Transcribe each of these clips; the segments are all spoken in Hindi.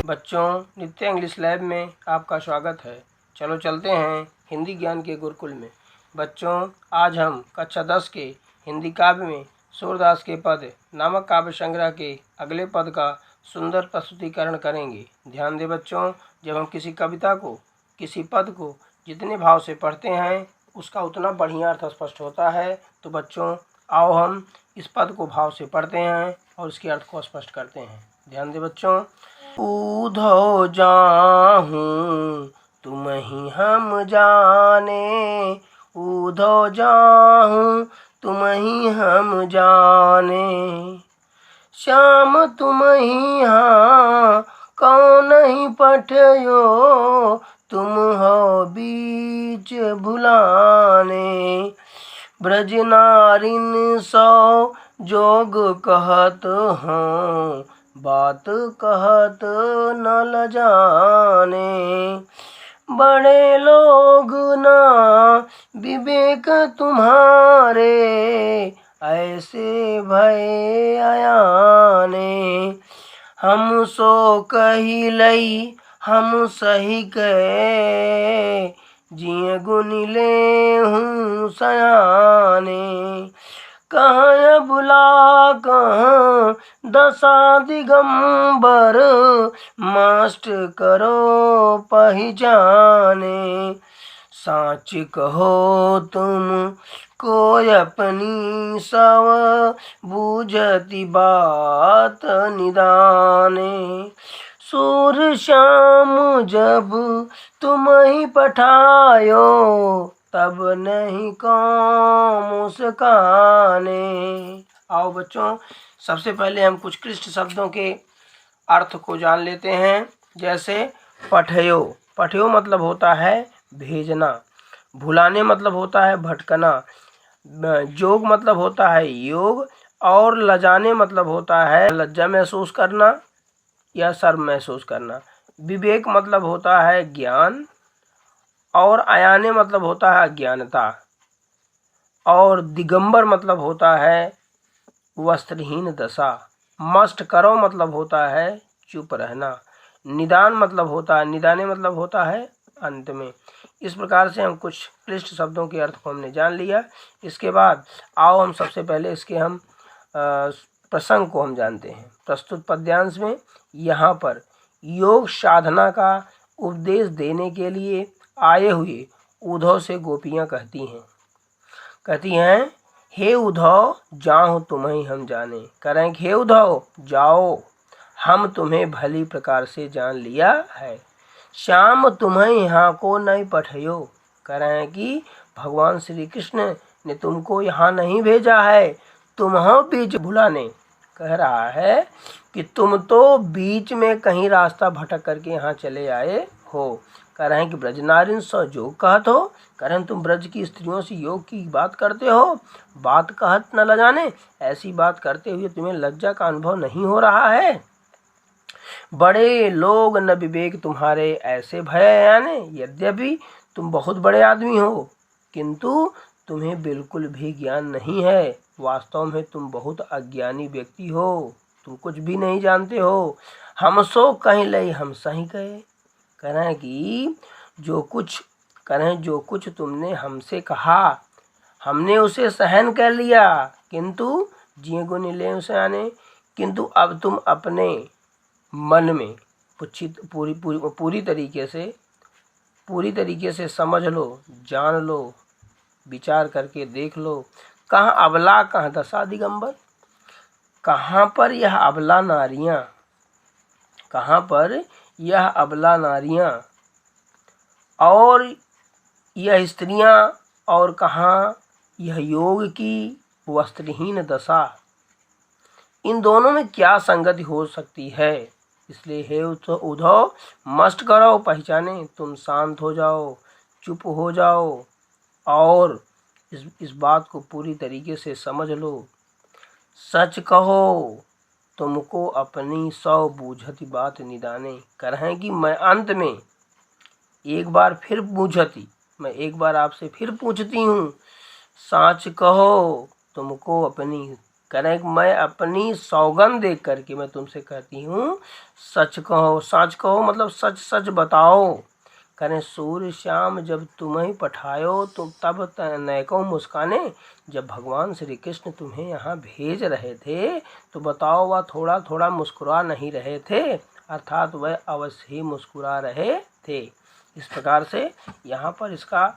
बच्चों, नित्य इंग्लिश लैब में आपका स्वागत है। चलो चलते हैं हिंदी ज्ञान के गुरुकुल में। बच्चों, आज हम कक्षा 10 के हिंदी काव्य में सूरदास के पद नामक काव्य संग्रह के अगले पद का सुंदर प्रस्तुतिकरण करेंगे। ध्यान दें बच्चों, जब हम किसी कविता को, किसी पद को जितने भाव से पढ़ते हैं उसका उतना बढ़िया अर्थ स्पष्ट होता है। तो बच्चों, आओ हम इस पद को भाव से पढ़ते हैं और इसके अर्थ को स्पष्ट करते हैं। ध्यान दें बच्चों। ऊधो जाहूँ तुमहि हम जाने, ऊधो जाहूँ तुमहि हम जाने, श्याम तुमहि हाँ कौनहि पठयो, तुम हो बीच भुलाने, ब्रज नारिन सौ जोग कहत हूँ, बात कहत न लजाने, बड़े लोग ना विवेक तुम्हारे, ऐसे भय अयाने, हम सो कही लई हम सही कहे, जिय गुण ले हूँ सयाने, कहाँ बुला कहाँ दशा दिगंबर, मस्त करो पहचाने, साच कहो तुम कोई अपनी सव, बूझती बात निदाने, सूर श्याम जब तुम ही पठायो, तब नहीं कौन मुस्काने। आओ बच्चों, सबसे पहले हम कुछ क्लिष्ट शब्दों के अर्थ को जान लेते हैं। जैसे पठयो, पठयो मतलब होता है भेजना, भुलाने मतलब होता है भटकना, जोग मतलब होता है योग, और लजाने मतलब होता है लज्जा महसूस करना या शर्म महसूस करना, विवेक मतलब होता है ज्ञान, और अयाने मतलब होता है अज्ञानता, और दिगंबर मतलब होता है वस्त्रहीन दशा, मस्ट करो मतलब होता है चुप रहना, निदान मतलब होता है, निदाने मतलब होता है अंत में। इस प्रकार से हम कुछ क्लिष्ट शब्दों के अर्थ को हमने जान लिया। इसके बाद आओ हम सबसे पहले इसके हम प्रसंग को हम जानते हैं। प्रस्तुत पद्यांश में यहाँ पर योग साधना का उपदेश देने के लिए आए हुए उद्धव से गोपियाँ कहती हैं हे उद्धव जाहु तुम्हें हम जाने, करें हे उद्धव जाओ हम तुम्हें भली प्रकार से जान लिया है, श्याम तुम्हें यहाँ को नहीं पठयो, करें कि भगवान श्री कृष्ण ने तुमको यहाँ नहीं भेजा है, तुम हो बीच भुलाने। कह रहा है कि तुम तो बीच में कहीं रास्ता भटक करके यहाँ चले आए हो। कह रहे हैं कि ब्रज नारिन सौ जोग कहत हो, कह रहे हैं तुम ब्रज की स्त्रियों से योग की बात करते हो, बात कहत न लजाने, ऐसी बात करते हुए तुम्हें लज्जा का अनुभव नहीं हो रहा है। बड़े लोग न विवेक तुम्हारे, ऐसे भय याने, यद्यपि तुम बहुत बड़े आदमी हो किंतु तुम्हें बिल्कुल भी ज्ञान नहीं है, वास्तव में तुम बहुत अज्ञानी व्यक्ति हो, तुम कुछ भी नहीं जानते हो। हम सो कहीं लई हम सही कहे, कह रहे हैं कि जो कुछ तुमने हमसे कहा हमने उसे सहन कर लिया, किंतु जिये गुण ले उसे आने, किंतु अब तुम अपने मन में पूरी तरीके से समझ लो, जान लो, विचार करके देख लो, कहाँ अबला कहाँ दशा दिगंबर, कहाँ पर यह अबला नारियां और यह स्त्रियां, और कहाँ यह योग की वस्त्रहीन दशा, इन दोनों में क्या संगति हो सकती है। इसलिए हे उद्धव मस्ट करो पहचाने, तुम शांत हो जाओ, चुप हो जाओ और इस बात को पूरी तरीके से समझ लो। सच कहो तुमको अपनी सौ बूझती बात निदाने, कर हैं कि मैं अंत में एक बार फिर मैं एक बार आपसे फिर पूछती हूँ, साच कहो तुमको अपनी करें कि मैं अपनी सौगंध देख करके मैं तुमसे कहती हूँ, सच कहो, सच कहो मतलब सच सच बताओ। करें सूर्य श्याम जब तुम्हें पठायो तो तब नैको मुस्काने, जब भगवान श्री कृष्ण तुम्हें यहाँ भेज रहे थे तो बताओ वह थोड़ा थोड़ा मुस्कुरा नहीं रहे थे, अर्थात वह अवश्य ही मुस्कुरा रहे थे। इस प्रकार से यहाँ पर इसका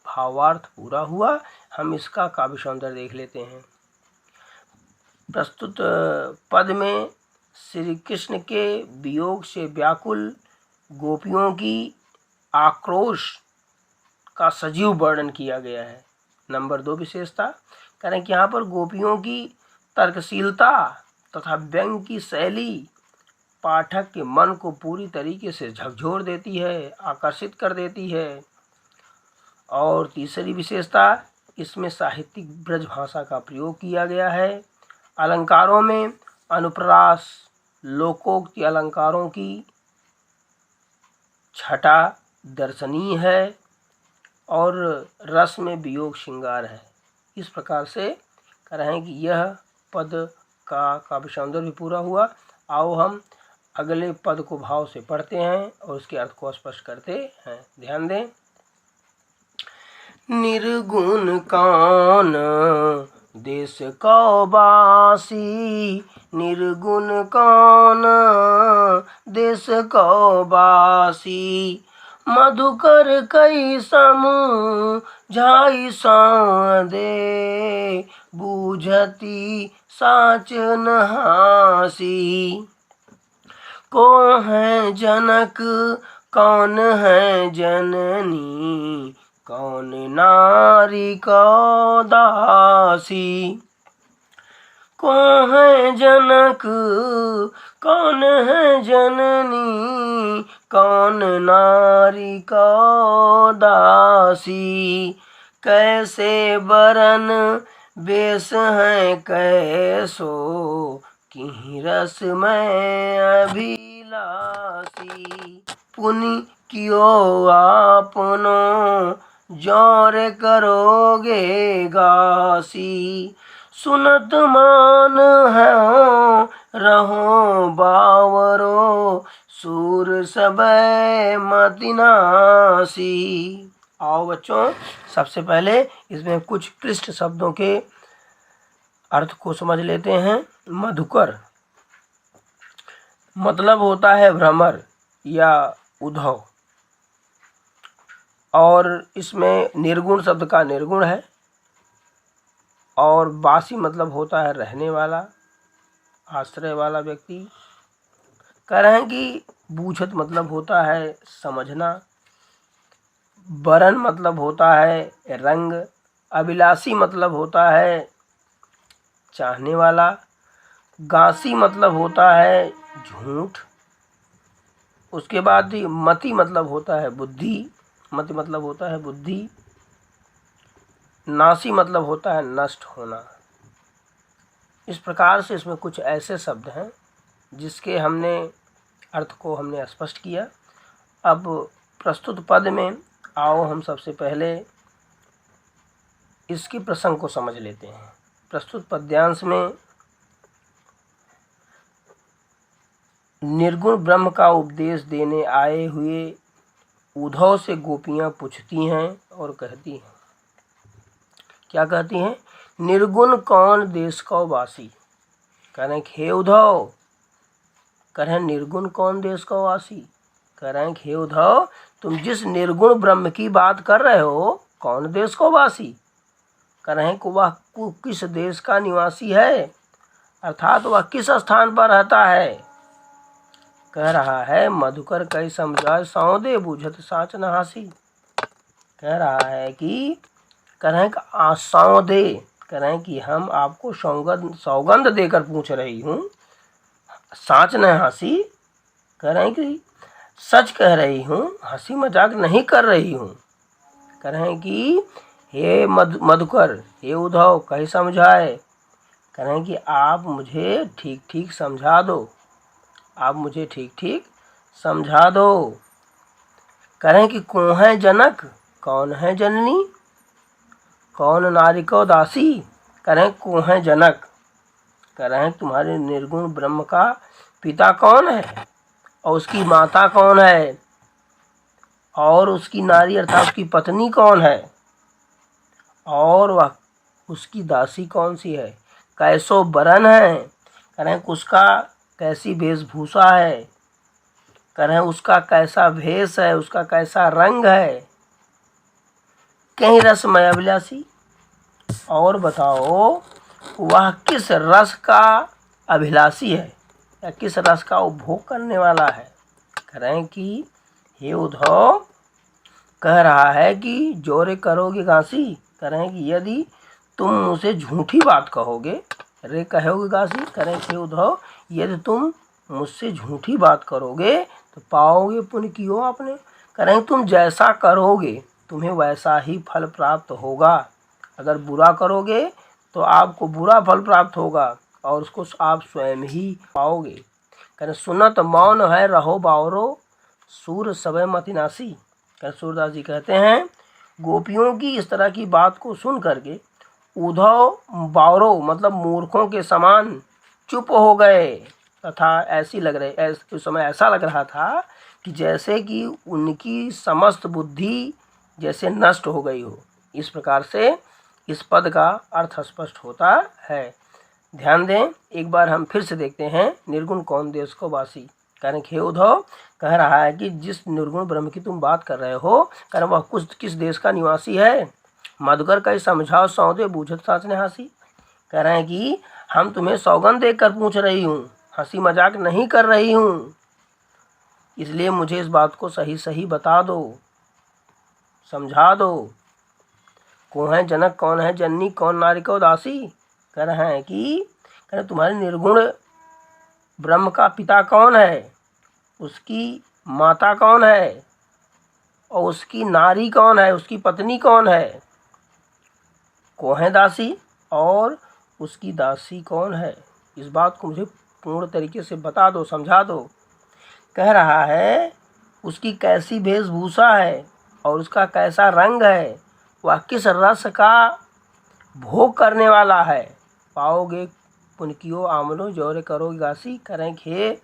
भावार्थ पूरा हुआ। हम इसका काव्य सौंदर्य देख लेते हैं। प्रस्तुत पद में श्री कृष्ण के वियोग से व्याकुल गोपियों की आक्रोश का सजीव वर्णन किया गया है। नंबर 2 विशेषता करें कि यहाँ पर गोपियों की तर्कशीलता तथा व्यंग की शैली पाठक के मन को पूरी तरीके से झकझोर देती है, आकर्षित कर देती है। और तीसरी विशेषता, इसमें साहित्यिक ब्रज भाषा का प्रयोग किया गया है। अलंकारों में अनुप्रास, लोकोक्ति अलंकारों की छटा दर्शनीय है और रस में वियोग श्रृंगार है। इस प्रकार से कह रहे हैं कि यह पद का काव्य सौंदर्य भी पूरा हुआ। आओ हम अगले पद को भाव से पढ़ते हैं और उसके अर्थ को स्पष्ट करते हैं। ध्यान दें। निर्गुण कौन देश को बासी, निर्गुण कौन देश को बासी, मधुकर कई समझाई सौंदे, बूझती साच न हासी। को है जनक कौन है जननी, कौन नारी को दासी। को है जनक कौन है जननी, कौन नारी को दासी। कैसे बरन बेस है कैसो, किहीं रस में अभिलाषी। पुनि कियो आपनो जौर करोगे गासी, सुनत मान है रहो बावरो, सूर सबे मतिनासी। आओ बच्चों, सबसे पहले इसमें कुछ क्लिष्ट शब्दों के अर्थ को समझ लेते हैं। मधुकर मतलब होता है भ्रमर या उद्धव, और इसमें निर्गुण शब्द का निर्गुण है। और बासी मतलब होता है रहने वाला, आश्रय वाला व्यक्ति। कह रहे हैं कि बूझत मतलब होता है समझना, बरन मतलब होता है रंग, अभिलाषी मतलब होता है चाहने वाला, गासी मतलब होता है झूठ। उसके बाद मति मतलब होता है बुद्धि, मति मतलब होता है बुद्धि। नासी मतलब होता है नष्ट होना। इस प्रकार से इसमें कुछ ऐसे शब्द हैं जिसके हमने अर्थ को हमने स्पष्ट किया। अब प्रस्तुत पद में आओ हम सबसे पहले इसके प्रसंग को समझ लेते हैं। प्रस्तुत पद्यांश में निर्गुण ब्रह्म का उपदेश देने आए हुए उद्धव से गोपियाँ पूछती हैं और कहती हैं, क्या कहती हैं? निर्गुण कौन देश को वासी। कह रहे हैं हे उद्धव, कह रहे हैं निर्गुण कौन देश को वासी। कह रहे हैं हे उद्धव, तुम जिस निर्गुण ब्रह्म की बात कर रहे हो कौन देश को वासी। कह रहे हैं कि वह किस देश का निवासी है, अर्थात वह किस स्थान पर रहता है। कह रहा है मधुकर कई समझाए सौदे, बूझत साच न हासी। कह रहा है कि कह रहे हैं कि सौदे, कह रहे हैं कि हम आपको सौगंध देकर पूछ रही हूँ, साच न हंसी। कह रहे हैं कि सच कह रही हूँ, हंसी मजाक नहीं कर रही हूँ। कह रहे हैं कि हे मधुकर, हे उद्धव कहीं समझाए। कह रहे हैं कि आप मुझे ठीक ठीक समझा दो, आप मुझे ठीक ठीक समझा दो। कह रहे हैं कि कौन है जनक, कौन है जननी, कौन नारी को दासी। कह रहे हैं कौन है जनक, कह रहे हैं तुम्हारे निर्गुण ब्रह्म का पिता कौन है और उसकी माता कौन है और उसकी नारी अर्थात उसकी पत्नी कौन है और वह उसकी दासी कौन सी है, कैसो बरन है, कह रहे हैं उसका कैसी वेशभूषा है, कह रहे हैं उसका कैसा भेष है, उसका कैसा रंग है, कहीं रसमय अभिलाषी, और बताओ वह किस रस का अभिलाषी है या किस रस का उपभोग करने वाला है। कह रहे हैं कि हे उद्धव, कह रहा है कि जोरे करोगे घासी, कह रहे हैं कि यदि तुम मुझसे झूठी बात कहोगे, रे कहोगे घासी, कह रहे हैं कि उद्धव यदि तुम मुझसे झूठी बात करोगे तो पाओगे पुण्य कियो आपने। कह रहे हैं तुम जैसा करोगे तुम्हें वैसा ही फल प्राप्त होगा, अगर बुरा करोगे तो आपको बुरा फल प्राप्त होगा और उसको आप स्वयं ही पाओगे। कह रहे सुनत मौन है रहो बावरो सूर सबे मतिनासी। कह सूरदास जी कहते हैं गोपियों की इस तरह की बात को सुन करके उद्धव बावरो मतलब मूर्खों के समान चुप हो गए तथा ऐसी लग रहे उस समय ऐसा लग रहा था कि जैसे कि उनकी समस्त बुद्धि जैसे नष्ट हो गई हो। इस प्रकार से इस पद का अर्थ स्पष्ट होता है। ध्यान दें, एक बार हम फिर से देखते हैं निर्गुण कौन देश को वासी। कारण हे उद्धव कह रहा है कि जिस निर्गुण ब्रह्म की तुम बात कर रहे हो, कारण वह कुछ किस देश का निवासी है। मधुकर कई समझाओ सौदे बूझत सास ने हंसी। कह रहे हैं कि हम तुम्हें सौगंध देकर पूछ रही हूँ, हंसी मजाक नहीं कर रही हूँ, इसलिए मुझे इस बात को सही सही बता दो, समझा दो। कौन है जनक, कौन है जननी, कौन नारी को दासी। कह रहे हैं कि कह रहे तुम्हारे निर्गुण ब्रह्म का पिता कौन है, उसकी माता कौन है और उसकी नारी कौन है, उसकी पत्नी कौन है, कौन है दासी और उसकी दासी कौन है। इस बात को मुझे पूर्ण तरीके से बता दो, समझा दो। कह रहा है उसकी कैसी वेशभूषा है और उसका कैसा रंग है, वह किस रस का भोग करने वाला है, पाओगे पुनकियो आमनो जोरे करोगे घासी। करें हे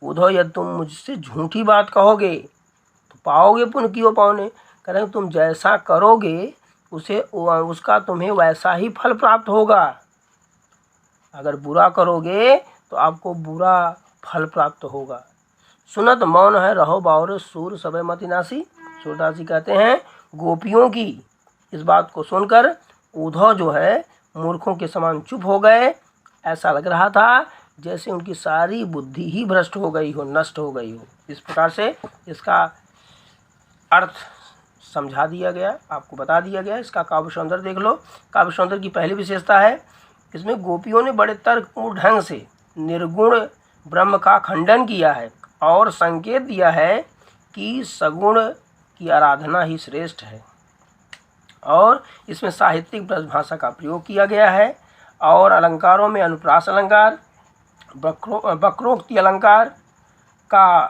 उद्धव यदि तुम मुझसे झूठी बात कहोगे तो पाओगे पुनकियो पाओने। करें तुम जैसा करोगे उसे उसका तुम्हें वैसा ही फल प्राप्त होगा, अगर बुरा करोगे तो आपको बुरा फल प्राप्त होगा। सुनत मौन है रहो बावरे सूर सबे मतिनासी। सूरदास जी कहते हैं गोपियों की इस बात को सुनकर उद्धव जो है मूर्खों के समान चुप हो गए। ऐसा लग रहा था जैसे उनकी सारी बुद्धि ही भ्रष्ट हो गई हो, नष्ट हो गई हो। इस प्रकार से इसका अर्थ समझा दिया गया, आपको बता दिया गया। इसका काव्य सौंदर्य देख लो। काव्य सौंदर्य की पहली विशेषता है इसमें गोपियों ने बड़े तर्कपूर्ण ढंग से निर्गुण ब्रह्म का खंडन किया है और संकेत दिया है कि सगुण की आराधना ही श्रेष्ठ है। और इसमें साहित्यिक ब्रज भाषा का प्रयोग किया गया है और अलंकारों में अनुप्रास अलंकार, वक्रोक्ति अलंकार का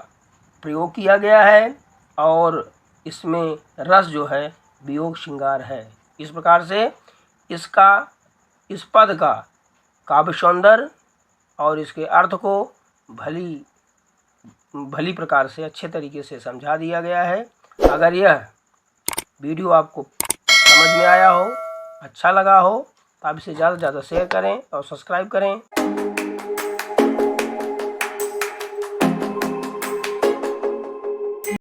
प्रयोग किया गया है और इसमें रस जो है वियोग श्रृंगार है। इस प्रकार से इस पद का काव्य सौंदर्य और इसके अर्थ को भली प्रकार से अच्छे तरीके से समझा दिया गया है। अगर यह वीडियो आपको समझ में आया हो, अच्छा लगा हो तो आप इसे ज़्यादा से ज़्यादा शेयर करें और सब्सक्राइब करें।